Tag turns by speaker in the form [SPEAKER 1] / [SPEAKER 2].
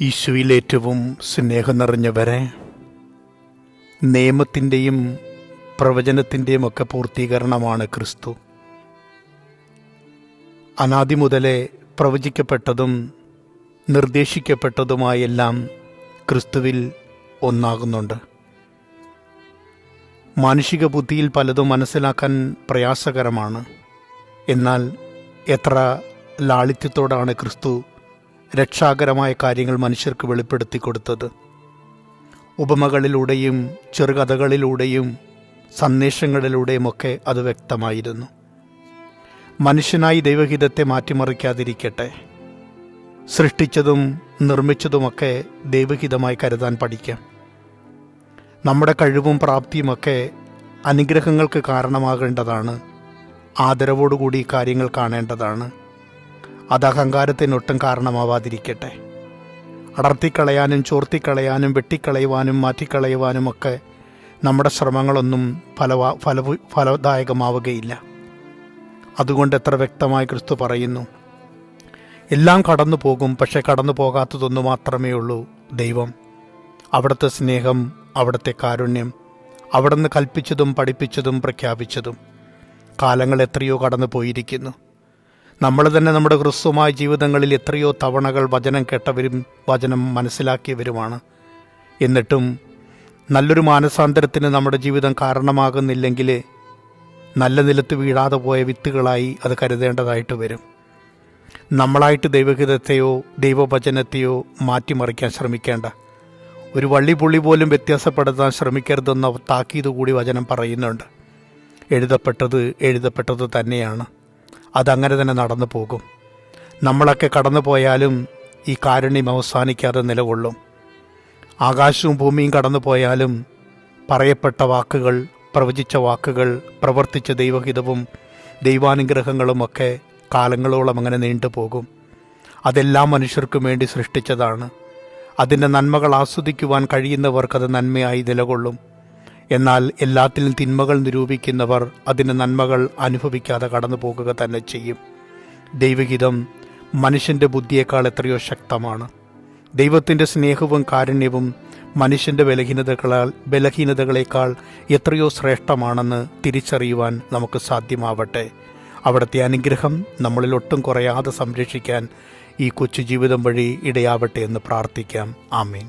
[SPEAKER 1] ഈശോയിലേറ്റവും സ്നേഹം നിറഞ്ഞവരെ, നിയമത്തിൻ്റെയും പ്രവചനത്തിൻ്റെയും ഒക്കെ പൂർത്തീകരണമാണ് ക്രിസ്തു. അനാദി മുതലേ പ്രവചിക്കപ്പെട്ടതും നിർദ്ദേശിക്കപ്പെട്ടതുമായെല്ലാം ക്രിസ്തുവിൽ ഒന്നാകുന്നുണ്ട്. മാനുഷിക ബുദ്ധിയിൽ പലതും മനസ്സിലാക്കാൻ പ്രയാസകരമാണ്. എന്നാൽ എത്ര ലാളിത്യത്തോടാണ് ക്രിസ്തു രക്ഷാകരമായ കാര്യങ്ങൾ മനുഷ്യർക്ക് വെളിപ്പെടുത്തി കൊടുത്തത്. ഉപമകളിലൂടെയും ചെറുകഥകളിലൂടെയും സന്ദേശങ്ങളിലൂടെയുമൊക്കെ അത് വ്യക്തമായിരുന്നു. മനുഷ്യനായി ദൈവഹിതത്തെ മാറ്റിമറിക്കാതിരിക്കട്ടെ. സൃഷ്ടിച്ചതും നിർമ്മിച്ചതുമൊക്കെ ദൈവഹിതമായി കരുതാൻ പഠിക്കാം. നമ്മുടെ കഴിവും പ്രാപ്തിയുമൊക്കെ അനുഗ്രഹങ്ങൾക്ക് കാരണമാകേണ്ടതാണ്. ആദരവോടുകൂടി കാര്യങ്ങൾ കാണേണ്ടതാണ്. അത് അഹങ്കാരത്തിനൊട്ടും കാരണമാവാതിരിക്കട്ടെ. അടർത്തിക്കളയാനും ചോർത്തിക്കളയാനും വെട്ടിക്കളയുവാനും മാറ്റിക്കളയുവാനുമൊക്കെ നമ്മുടെ ശ്രമങ്ങളൊന്നും ഫലദായകമാവുകയില്ല. അതുകൊണ്ട് എത്ര വ്യക്തമായി ക്രിസ്തു പറയുന്നു, എല്ലാം കടന്നു പോകും, പക്ഷെ കടന്നു പോകാത്തതൊന്നു മാത്രമേ ഉള്ളൂ, ദൈവം. അവിടുത്തെ സ്നേഹം, അവിടുത്തെ കാരുണ്യം, അവിടുന്ന് കൽപ്പിച്ചതും പഠിപ്പിച്ചതും പ്രഖ്യാപിച്ചതും. കാലങ്ങൾ എത്രയോ കടന്നു പോയിരിക്കുന്നു. നമ്മൾ തന്നെ നമ്മുടെ ഹ്രസ്വമായ ജീവിതങ്ങളിൽ എത്രയോ തവണകൾ വചനം കേട്ടവരും വചനം മനസ്സിലാക്കിയവരുമാണ്. എന്നിട്ടും നല്ലൊരു മാനസാന്തരത്തിന് നമ്മുടെ ജീവിതം കാരണമാകുന്നില്ലെങ്കിൽ നല്ല നിലത്ത് വീഴാതെ പോയ വിത്തുകളായി അത് കരുതേണ്ടതായിട്ട് വരും. നമ്മളായിട്ട് ദൈവഹിതത്തെയോ ദൈവവചനത്തെയോ മാറ്റിമറിക്കാൻ ശ്രമിക്കേണ്ട. ഒരു വള്ളിപുള്ളി പോലും വ്യത്യാസപ്പെടുത്താൻ ശ്രമിക്കരുതെന്ന താക്കീത് കൂടി വചനം പറയുന്നുണ്ട്. എഴുതപ്പെട്ടത് തന്നെയാണ്. അതങ്ങനെ തന്നെ നടന്നു പോകും. നമ്മളൊക്കെ കടന്നു പോയാലും ഈ കാരുണ്യം അവസാനിക്കാതെ നിലകൊള്ളും. ആകാശവും ഭൂമിയും കടന്നു പോയാലും പറയപ്പെട്ട വാക്കുകൾ, പ്രവചിച്ച വാക്കുകൾ, പ്രവർത്തിച്ച ദൈവഹിതവും ദൈവാനുഗ്രഹങ്ങളുമൊക്കെ കാലങ്ങളോളം അങ്ങനെ നീണ്ടുപോകും. അതെല്ലാം മനുഷ്യർക്കും വേണ്ടി സൃഷ്ടിച്ചതാണ്. അതിൻ്റെ നന്മകൾ ആസ്വദിക്കുവാൻ കഴിയുന്നവർക്കത് നന്മയായി നിലകൊള്ളും. എന്നാൽ എല്ലാത്തിലും തിന്മകൾ നിരൂപിക്കുന്നവർ അതിൻ്റെ നന്മകൾ അനുഭവിക്കാതെ കടന്നു പോകുക തന്നെ ചെയ്യും. ദൈവഹിതം മനുഷ്യൻ്റെ ബുദ്ധിയേക്കാൾ എത്രയോ ശക്തമാണ്. ദൈവത്തിൻ്റെ സ്നേഹവും കാരുണ്യവും മനുഷ്യൻ്റെ ബലഹീനതകളേക്കാൾ എത്രയോ ശ്രേഷ്ഠമാണെന്ന് തിരിച്ചറിയുവാൻ നമുക്ക് സാധ്യമാവട്ടെ. അവിടുത്തെ അനുഗ്രഹം നമ്മളിൽ ഒട്ടും കുറയാതെ സംരക്ഷിക്കാൻ ഈ കൊച്ചു ജീവിതം വഴി ഇടയാവട്ടെ എന്ന് പ്രാർത്ഥിക്കാം. ആമേൻ.